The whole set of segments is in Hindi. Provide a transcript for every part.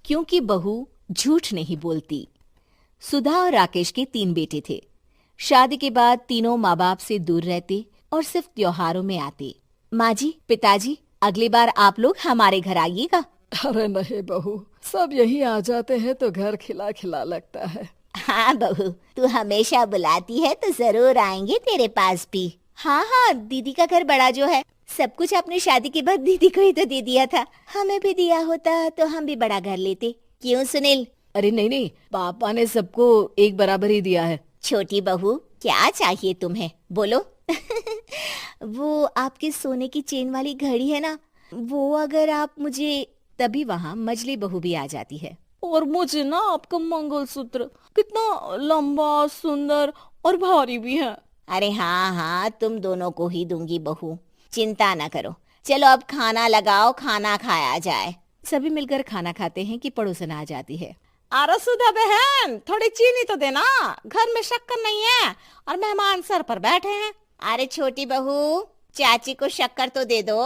क्योंकि बहू झूठ नहीं बोलती। सुधा और राकेश के 3 बेटे थे। शादी के बाद तीनों माँ बाप से दूर रहते और सिर्फ त्योहारों में आते। माँ जी, पिताजी, अगली बार आप लोग हमारे घर आइएगा। अरे नहीं बहू, सब यहीं आ जाते हैं तो घर खिला खिला लगता है। हाँ बहू, तू हमेशा बुलाती है तो जरूर आएंगे तेरे पास भी। हाँ हाँ, दीदी का घर बड़ा जो है, सब कुछ आपने शादी के बाद दीदी को ही तो दे दिया था। हमें भी दिया होता तो हम भी बड़ा घर लेते। क्यों सुनील? अरे नहीं नहीं, पापा ने सबको एक बराबर ही दिया है। छोटी बहू, क्या चाहिए तुम्हें, बोलो। वो आपके सोने की चेन वाली घड़ी है ना, वो अगर आप मुझे, तभी वहाँ मजली बहू भी आ जाती है। और मुझे ना आपका मंगलसूत्र कितना लंबा, सुंदर और भारी भी है। अरे हाँ हाँ, तुम दोनों को ही दूंगी बहू, चिंता न करो। चलो अब खाना लगाओ, खाना खाया जाए। सभी मिलकर खाना खाते हैं कि पड़ोसन आ जाती है। अरे सुधा बहन, थोड़ी चीनी तो देना, घर में शक्कर नहीं है और मेहमान सर पर बैठे हैं। अरे छोटी बहू, चाची को शक्कर तो दे दो।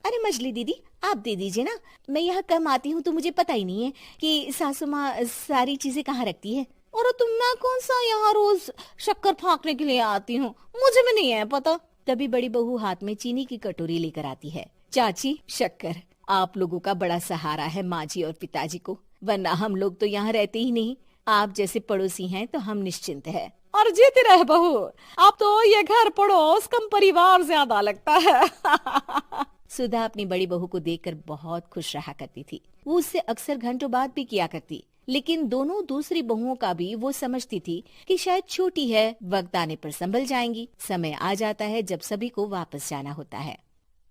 अरे मछली दीदी, आप दे दीजिए ना, मैं यहाँ कम आती हूँ तो मुझे पता ही नहीं है कि सासू माँ सारी चीजें कहाँ रखती है। और तुम, मैं कौन सा यहाँ रोज शक्कर फाँकने के लिए आती हूँ, मुझे भी नहीं है पता। तभी बड़ी बहू हाथ में चीनी की कटोरी लेकर आती है। चाची, शक्कर आप लोगों का बड़ा सहारा है माँ जी और पिताजी को, वरना हम लोग तो यहाँ रहते ही नहीं। आप जैसे पड़ोसी हैं तो हम निश्चिंत है। और जीती रहे बहू, आप तो ये घर पड़ोस कम परिवार ज्यादा लगता है। सुधा अपनी बड़ी बहू को देखकर बहुत खुश रहा करती थी। वो उससे अक्सर घंटों बात भी किया करती, लेकिन दोनों दूसरी बहुओं का भी वो समझती थी कि शायद छोटी है, वक्त आने पर संभल जाएंगी। समय आ जाता है जब सभी को वापस जाना होता है।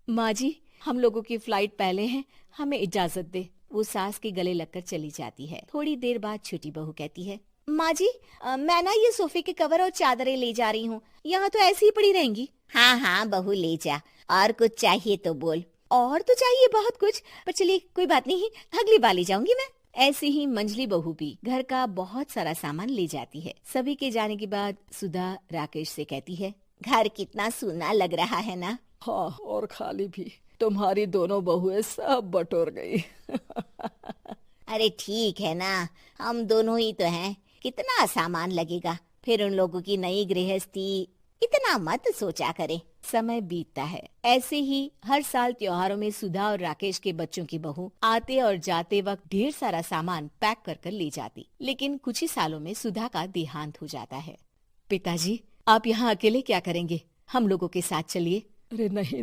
माँ जी, हम लोगों की फ्लाइट पहले है, हमें इजाजत दे। वो सास के गले लगकर चली जाती है। थोड़ी देर बाद छोटी बहू कहती है, माँ जी, मैं ना ये सोफे के कवर और चादरें ले जा रही हूँ, यहाँ तो ऐसी ही पड़ी रहेंगी। हाँ हाँ बहू, ले जा। और कुछ चाहिए तो बोल। और तो चाहिए बहुत कुछ, पर चलिए कोई बात नहीं, अगली बार ले जाऊंगी मैं। ऐसे ही मंजली बहू भी घर का बहुत सारा सामान ले जाती है। सभी के जाने के बाद सुधा राकेश से कहती है, घर कितना सूना लग रहा है ना। हाँ, और खाली भी। तुम्हारी दोनों बहुएं सब बटोर गई। अरे ठीक है ना, हम दोनों ही तो हैं, कितना सामान लगेगा। फिर उन लोगों की नई गृहस्थी, इतना मत सोचा करे। समय बीतता है। ऐसे ही हर साल त्योहारों में सुधा और राकेश के बच्चों की बहू आते और जाते वक्त ढेर सारा सामान पैक कर कर ले जाती। लेकिन कुछ ही सालों में सुधा का देहांत हो जाता है। पिताजी, आप यहाँ अकेले क्या करेंगे? हम लोगों के साथ चलिए। अरे नहीं नहीं,